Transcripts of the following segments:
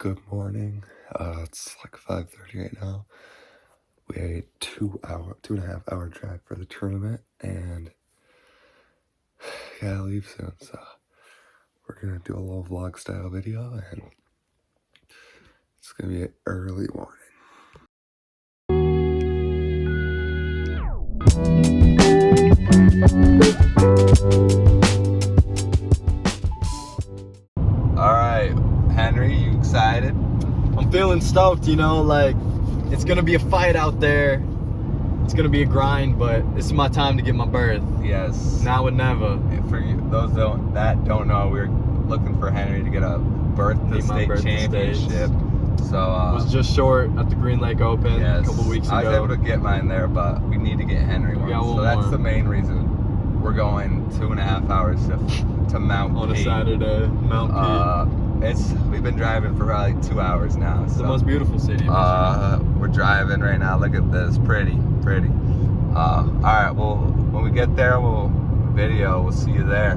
Good morning. It's like 5:30 right now. We had a 2.5 hour drive for the tournament, and gotta leave soon. So we're gonna do a little vlog style video, and it's gonna be an early morning. All right, Henry, you excited? I'm feeling stoked, like it's gonna be a fight out there. It's gonna be a grind, but this is my time to get my berth. Yes. Now or never. For you, those that don't know, we're looking for Henry to get a berth to the state championship. So was just short at the Green Lake Open a couple weeks ago. I was able to get mine there, but we need to get Henry one. So that's the main reason we're going 2.5 hours to Mount on P. a Saturday. Mount P. We've been driving for probably 2 hours now. It's the most beautiful city. We're driving right now. Look at this, pretty. All right, well, when we get there, we'll see you there.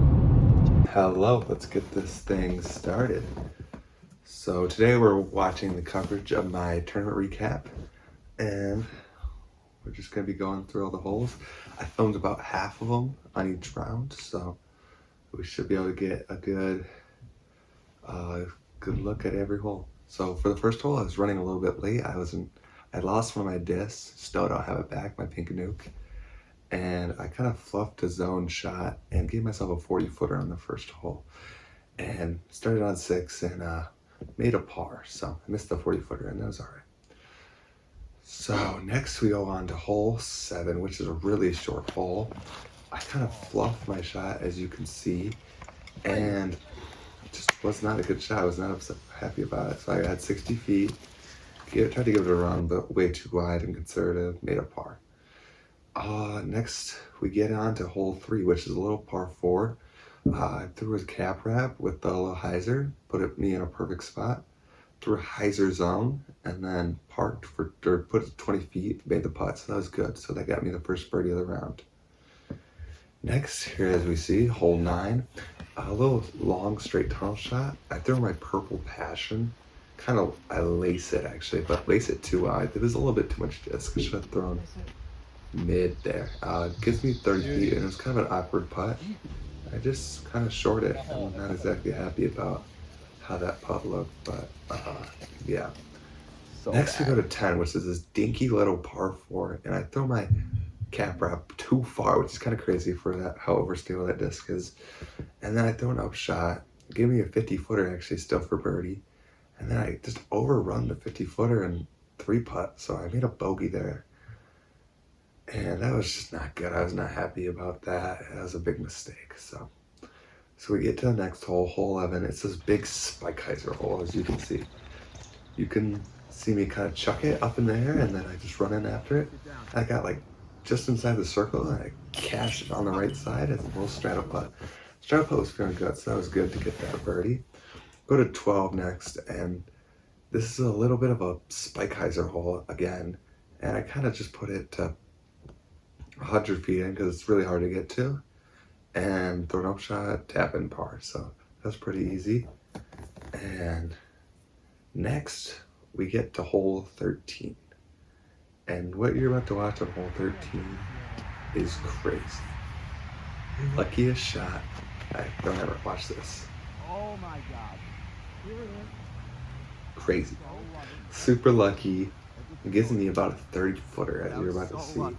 Hello, let's get this thing started. So today we're watching the coverage of my tournament recap, and we're just gonna be going through all the holes. I filmed about half of them on each round, so we should be able to get a good look at every hole. So for the first hole, I was running a little bit late. I lost one of my discs. Still don't have it back, my pink nuke. And I kind of fluffed a zone shot and gave myself a 40-footer on the first hole. And started on 6 and made a par. So I missed the 40-footer and that was all right. So next we go on to hole 7, which is a really short hole. I kind of fluffed my shot, as you can see, and just was not a good shot. I was not happy about it. So I had 60 feet, tried to give it a run, but way too wide and conservative, made a par. Next we get on to hole 3, which is a little par 4. I threw a cap wrap with the little hyzer, put me in a perfect spot, threw a hyzer zone, and then parked put it 20 feet, made the putt, so that was good. So that got me the first birdie of the round. Next, here as we see, hole 9, a little long straight tunnel shot. I threw my purple passion, I lace it actually, but lace it too wide. It was a little bit too much disc. I should have thrown mid there. Gives me 30 feet, and it was kind of an awkward putt. I just kind of short it. I'm not exactly happy about how that putt looked, but yeah. Next we go to 10, which is this dinky little par 4, and I throw my cap wrap too far, which is kind of crazy for that, how overstable that disc is. And then I throw an up shot, gave me a 50-footer actually still for birdie, and then I just overrun the 50-footer and 3-putt, so I made a bogey there. And that was just not good. I was not happy about that. That was a big mistake. So we get to the next hole, hole 11. It's this big spike hyzer hole, as you can see. You can see me kind of chuck it up in the air, and then I just run in after it. I got like just inside the circle, and I cashed it on the right side as a little straddle putt. Straddle putt was feeling good, so that was good to get that birdie. Go to 12 next, and this is a little bit of a spike hyzer hole again, and I kind of just put it to 100 feet in because it's really hard to get to, and throw an up shot, tap in par. So that's pretty easy. And next we get to hole 13, and what you're about to watch on hole 13 is crazy. Luckiest shot. I don't ever watch this. Oh my god. Here it is. Crazy. Super lucky. It gives me about a 30-footer, as you're about to see.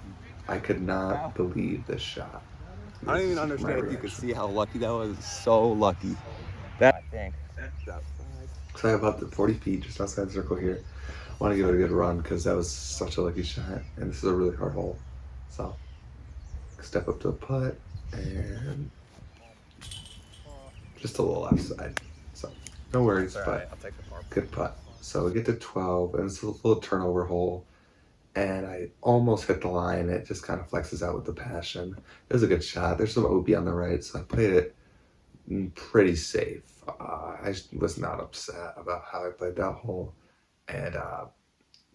I could not believe this shot. I don't even understand if you could see how lucky that was. So lucky. That I think. So I have about 40 feet just outside the circle here. I want to give it a good run because that was such a lucky shot, and this is a really hard hole. So step up to the putt and just a little left side. So no worries, but right. I'll take the par. Good putt. So we get to 12, and it's a little turnover hole, and I almost hit the line. It just kind of flexes out with the passion. It was a good shot. There's some OB on the right, so I played it pretty safe. I was not upset about how I played that hole, and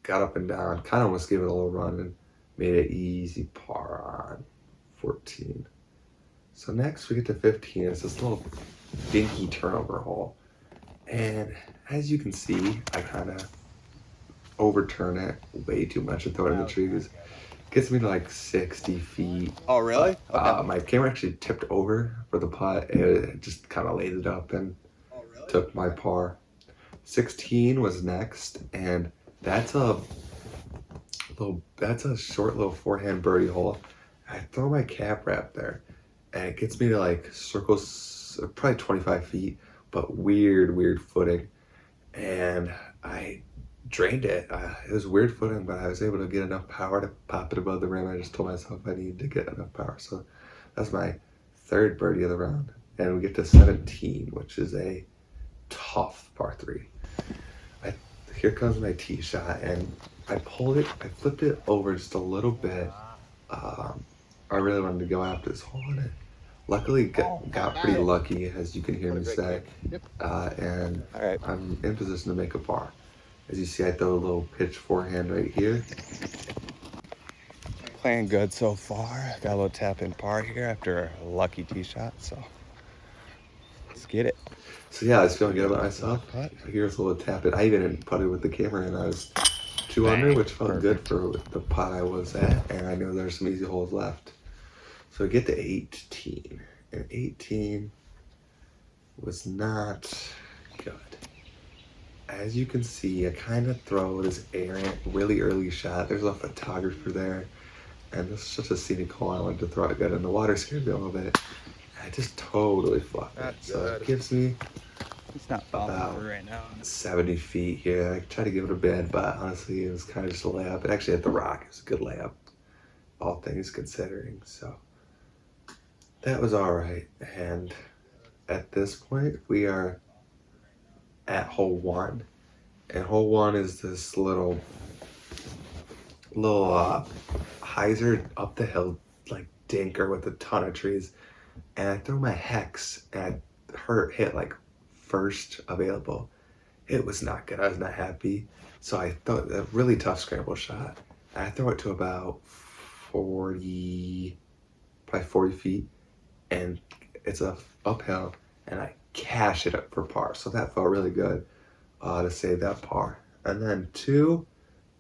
got up and down, kind of almost gave it a little run, and made an easy par on 14. So next we get to 15. It's this little dinky turnover hole, And as you can see, I kind of overturn it way too much and throw it in the trees. Gets me to like 60 feet. Oh, really? My camera actually tipped over for the putt. It just kind of laid it up and took my par. 16 was next, and that's a short little forehand birdie hole. I throw my cap wrap there, and it gets me to like circles, probably 25 feet, but weird footing. And I drained it. It was weird footing, but I was able to get enough power to pop it above the rim. I just told myself I needed to get enough power. So that's my third birdie of the round. And we get to 17, which is a tough par 3. Here comes my tee shot, and I flipped it over just a little bit. I really wanted to go after this hole in it. Luckily, got pretty lucky, as you can hear me say, and I'm in position to make a par. As you see, I throw a little pitch forehand right here. Playing good so far. Got a little tap in par here after a lucky tee shot, so let's get it. So yeah, I was feeling good about myself. Here's a little tap it. I even putted with the camera, and I was 2 under, which felt good for the pot I was at, and I know there's some easy holes left. So we get to 18, and 18 was not good. As you can see, I kind of throw this errant, really early shot. There's a photographer there, and this is such a scenic hole. I wanted to throw it good, and the water scared me a little bit. I just totally fluffed it. So it gives me about right now. 70 feet here. I tried to give it a bid, but honestly, it was kind of just a layup. It actually hit the rock. It was a good layup, all things considering. So that was all right. And at this point, we are at hole 1. And hole 1 is this little hyzer up the hill, like dinker with a ton of trees. And I throw my hex, and I hit like first available. It was not good. I was not happy. So I thought a really tough scramble shot. I throw it to about 40 feet, and it's a uphill, and I cash it up for par. So that felt really good to save that par. And then 2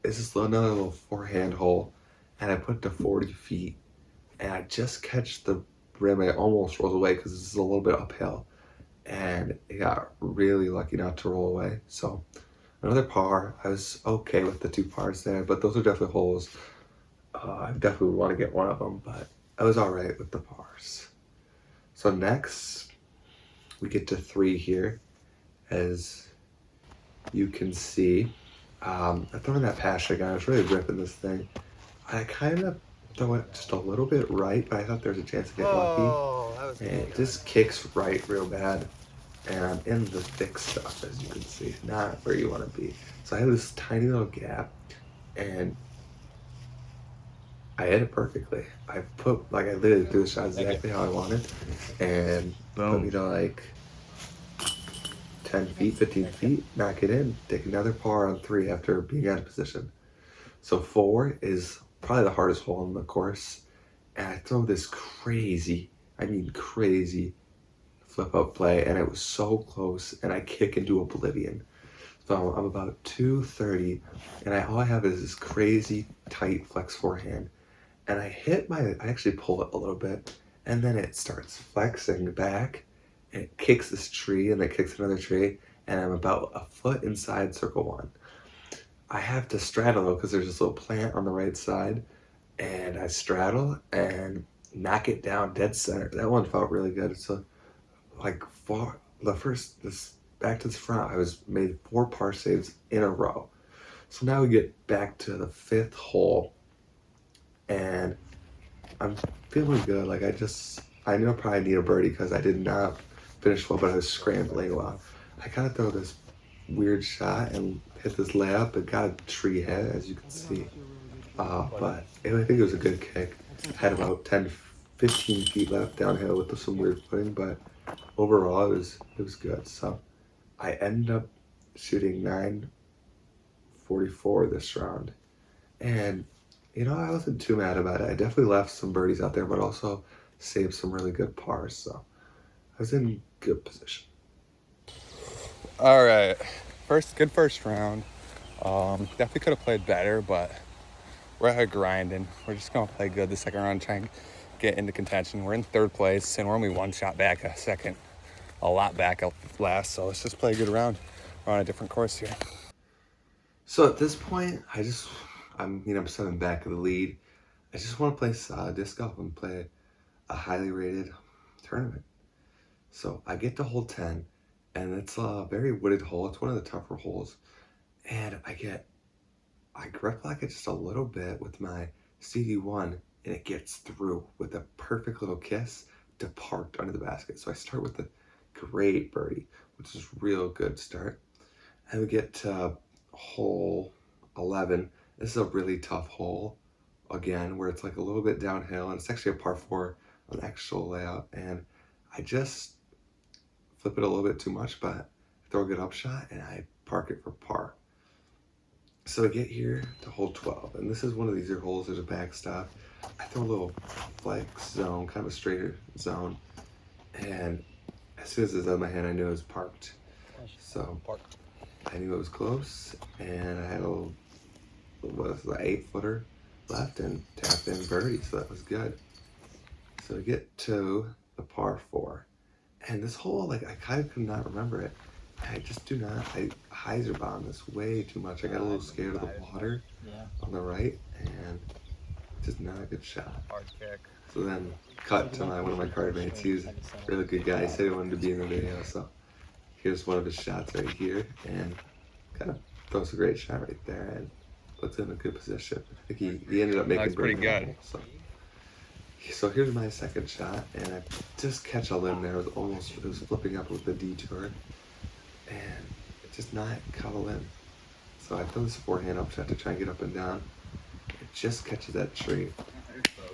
is this another little forehand hole, and I put it to 40 feet, and I just catch the rim. It almost rolls away because this is a little bit uphill, and it got really lucky not to roll away. So another par. I was okay with the 2 pars there, but those are definitely holes. I definitely would want to get one of them, but I was all right with the pars. So next, we get to 3 here. As you can see, I'm throwing that pass shot again. I was really ripping this thing. I kind of throw it just a little bit right, but I thought there was a chance to get lucky. And it just kicks right real bad. And I'm in the thick stuff, as you can see, not where you want to be. So I have this tiny little gap, and I hit it perfectly. I literally threw the shot exactly how I wanted, and put me to like 10 feet, 15 feet, knock it in, take another par on 3 after being out of position. So 4 is probably the hardest hole in the course, and I throw this crazy flip up play, and it was so close, and I kick into oblivion. So I'm about 230, and all I have is this crazy tight flex forehand, and I actually pull it a little bit, and then it starts flexing back, and it kicks this tree, and it kicks another tree, and I'm about a foot inside circle 1. I have to straddle though, because there's this little plant on the right side, and I straddle and knock it down dead center. That one felt really good. So like back to the front, I made 4 par saves in a row. So now we get back to the 5th hole, and I'm feeling good. Like I know I probably need a birdie because I did not finish well, but I was scrambling well. I kind of throw this weird shot and hit this layup and got a tree hit, as you can see. But I think it was a good kick. I had about 10-15 feet left downhill with some weird footing, but overall it was good. So I ended up shooting 944 this round, and I wasn't too mad about it. I definitely left some birdies out there, but also saved some really good pars. So I was in good position. All right, good first round. Definitely could have played better, but we're out here grinding. We're just gonna play good the second round, try and get into contention. We're in third place, and we're only one shot back a second, a lot back at last. So let's just play a good round. We're on a different course here. So at this point, I'm 7 back of the lead. I just want to play disc golf and play a highly rated tournament. So I get to hole 10, and it's a very wooded hole. It's one of the tougher holes, and I grip lock it just a little bit with my CD1, and it gets through with a perfect little kiss to parked under the basket. So I start with a great birdie, which is real good start. And we get to hole 11. This is a really tough hole, again, where it's like a little bit downhill, and it's actually a par 4 on actual layout. And I just flip it a little bit too much, but throw a good upshot, and I park it for par. So I get here to hole 12, and this is one of these holes. There's a backstop. I throw a little flex zone, kind of a straighter zone, and as soon as it's out of my hand, I knew it was parked. So I knew it was close, and I had an 8-footer left and tapped in birdie, so that was good. So we get to the par 4, and this hole, like, I kind of could not remember it. I just do not. I hyzer bomb this way too much. I got a little scared of the water on the right, and just not a good shot. Hard kick. So then, cut to one of my card mates. He was a really good guy. He said he wanted to be in the video, so here's one of his shots right here, and kind of throws a great shot right there and puts it in a good position. I think he ended up making That's pretty good. So here's my second shot, and I just catch a limb there. It was flipping up with the detour, and it just not caught a limb. So I throw this forehand upshot to try and get up and down. It just catches that tree.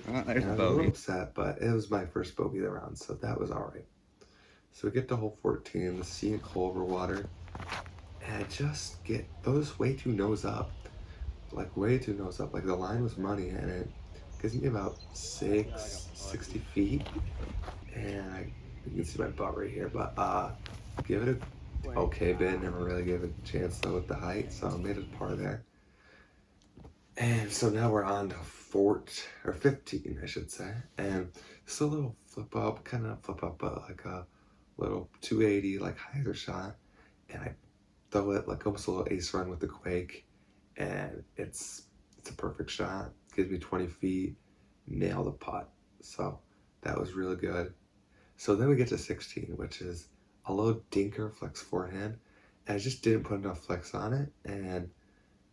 There's And I was a little upset, but it was my first bogey of the round, so that was all right. So we get to hole 14, the scenic hole over water, and I just those way too nose up. Like the line was money, and it gives me about 60 feet, and you can see my butt right here, but give it a okay bid. Never really gave it a chance though with the height, so I made it a par there. And so now we're on to 15, I should say, and it's a little flip up, but like a little 280, like hyzer shot, and I throw it like almost a little ace run with the quake, and it's a perfect shot. Gives me 20 feet, nail the putt. So that was really good. So then we get to 16, which is a low dinker flex forehand, and I just didn't put enough flex on it, and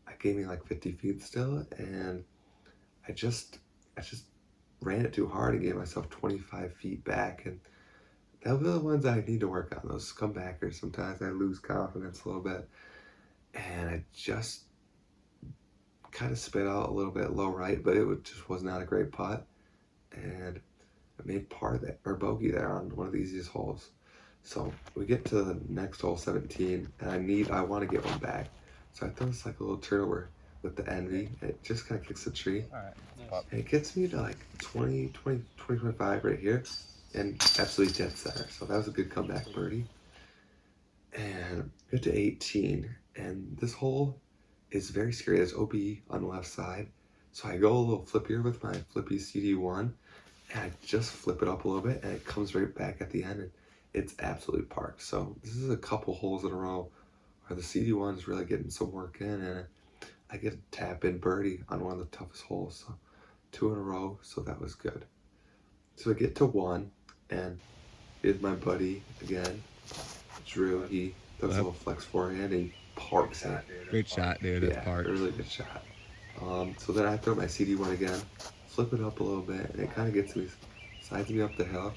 I gave me like 50 feet still, and I just ran it too hard and gave myself 25 feet back, and those are the ones I need to work on, those comebackers. Sometimes I lose confidence a little bit, and I just kind of spit out a little bit low right, but just was not a great putt, and I made bogey there on one of the easiest holes. So we get to the next hole, 17, and I want to get one back. So I throw this like a little turnover with the envy, and it just kind of kicks the tree. All right. And it gets me to like 25 right here, and absolutely dead center. So that was a good comeback birdie. And get to 18, and this hole is very scary. There's OB on the left side. So I go a little flippier with my flippy CD1, and I just flip it up a little bit, and it comes right back at the end, and it's absolutely parked. So this is a couple holes in a row where the CD1 is really getting some work in, and I get a tap in birdie on one of the toughest holes. So 2 in a row, so that was good. So I get to 1, and here's my buddy again, Drew. He does a little flex forehand, and he parks it. Good shot, dude. Yeah, really good shot. So then I throw my CD1 again, flip it up a little bit, and it kind of sides me up the hill.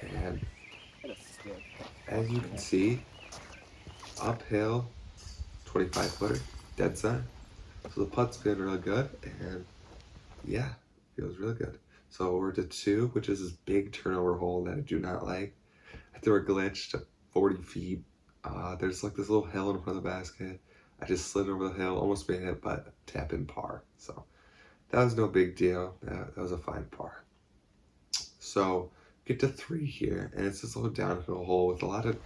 And as you can see, uphill, 25-footer, dead center. So the putt's been really good, and yeah, feels really good. So we're to 2, which is this big turnover hole that I do not like. I threw a glitch to 40 feet. There's like this little hill in front of the basket. I just slid over the hill, almost made it, but tap in par. So that was no big deal. That was a fine par. So get to 3 here, and it's this little downhill hole with a lot of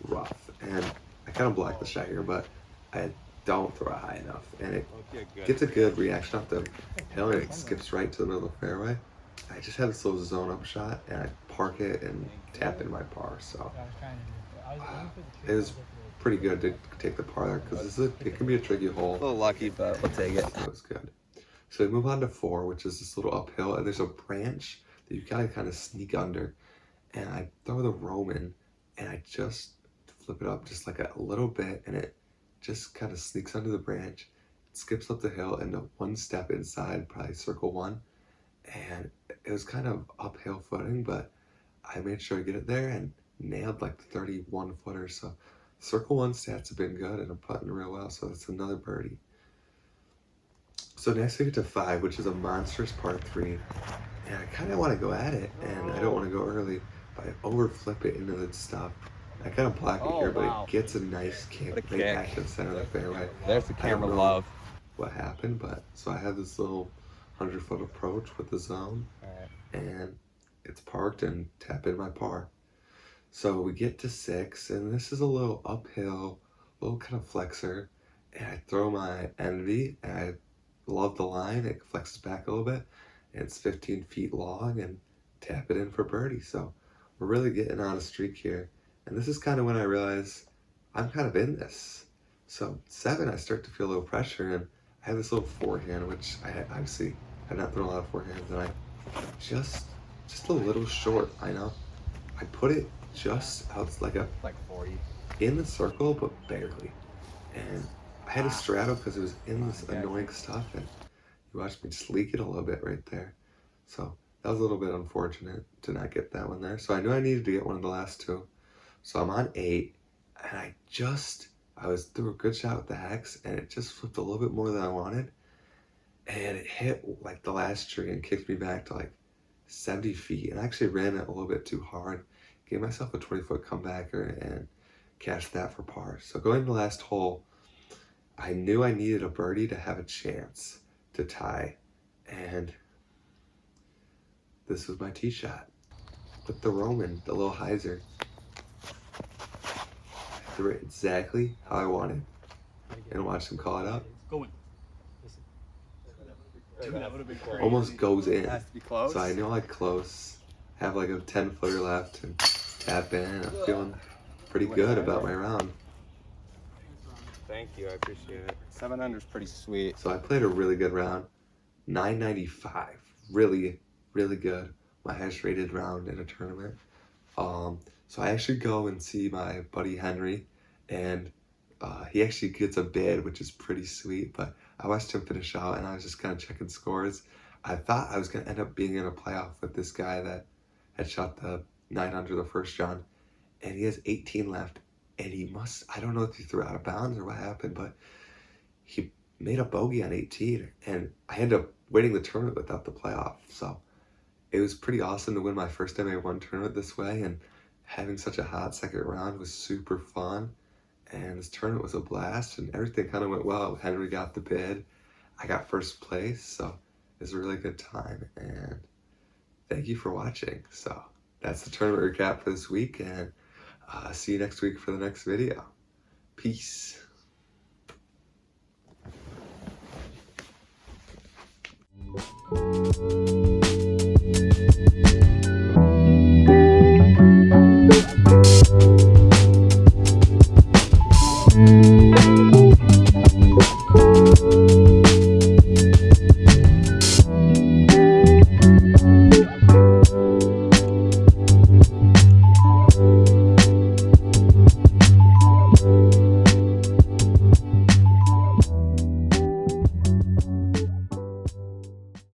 rough, and I kind of blocked the shot here, but I don't throw it high enough, and it gets a good reaction off the hill, and it skips right to the middle of the fairway. I just had this little zone up shot, and I park it and tap in my par. So it was pretty good to take the par there, because it can be a tricky hole. A little lucky, but we'll take it. So it's good. So we move on to 4, which is this little uphill, and there's a branch that you gotta kind of sneak under. And I throw the Roman, and I just flip it up just like a little bit, and it just kind of sneaks under the branch, skips up the hill, and one step inside, probably circle 1. And it was kind of uphill footing, but I made sure to get it there and nailed like 31 footers. So circle 1 stats have been good, and I'm putting real well. So it's another birdie. So next we get to 5, which is a monstrous par 3. And I kind of want to go at it, and I don't want to go early, but I overflip it into the stuff. I kind of block it here, but it gets a nice kick right back to the center of the fairway. There's the camera love. What happened, but so I have this little 100-foot approach with the zone, and it's parked and tap in my par. So we get to 6, and this is a little uphill, little kind of flexor, and I throw my Envy, and I love the line. It flexes back a little bit, and it's 15 feet long, and tap it in for birdie. So we're really getting on a streak here, and this is kind of when I realize I'm kind of in this. So 7, I start to feel a little pressure, and I have this little forehand, which I obviously have not thrown a lot of forehands, and I just a little short. I know I put it just out like 40 in the circle, but barely. And I had to straddle because it was in this annoying stuff, and you watched me just leak it a little bit right there. So that was a little bit unfortunate to not get that one there. So I knew I needed to get one of the last 2. So I'm on 8, and I was through a good shot with the hex, and it just flipped a little bit more than I wanted. And it hit like the last tree and kicked me back to like 70 feet. And I actually ran it a little bit too hard. Gave myself a 20-foot comebacker and cashed that for par. So going to the last hole, I knew I needed a birdie to have a chance to tie. And this was my tee shot with the Roman, the little hyzer. Threw it exactly how I wanted, and watched him call it up. Almost goes in. It has to be close. So I know like close, have like a 10-footer left, and tap in. I'm feeling pretty good about my round. Thank you, I appreciate it. 700 is pretty sweet. So I played a really good round, 995, really, really good. My highest rated round in a tournament. So I actually go and see my buddy Henry, and he actually gets a bid, which is pretty sweet. But I watched him finish out, and I was just kind of checking scores. I thought I was going to end up being in a playoff with this guy that had shot the 900 the first round, and he has 18 left, and I don't know if he threw out of bounds or what happened, but he made a bogey on 18, and I ended up winning the tournament without the playoff. So it was pretty awesome to win my first MA1 tournament this way, and having such a hot second round was super fun. And this tournament was a blast, and everything kind of went well. Henry got the bid, I got first place, so it was a really good time. And thank you for watching. So that's the tournament recap for this week, and see you next week for the next video. Peace.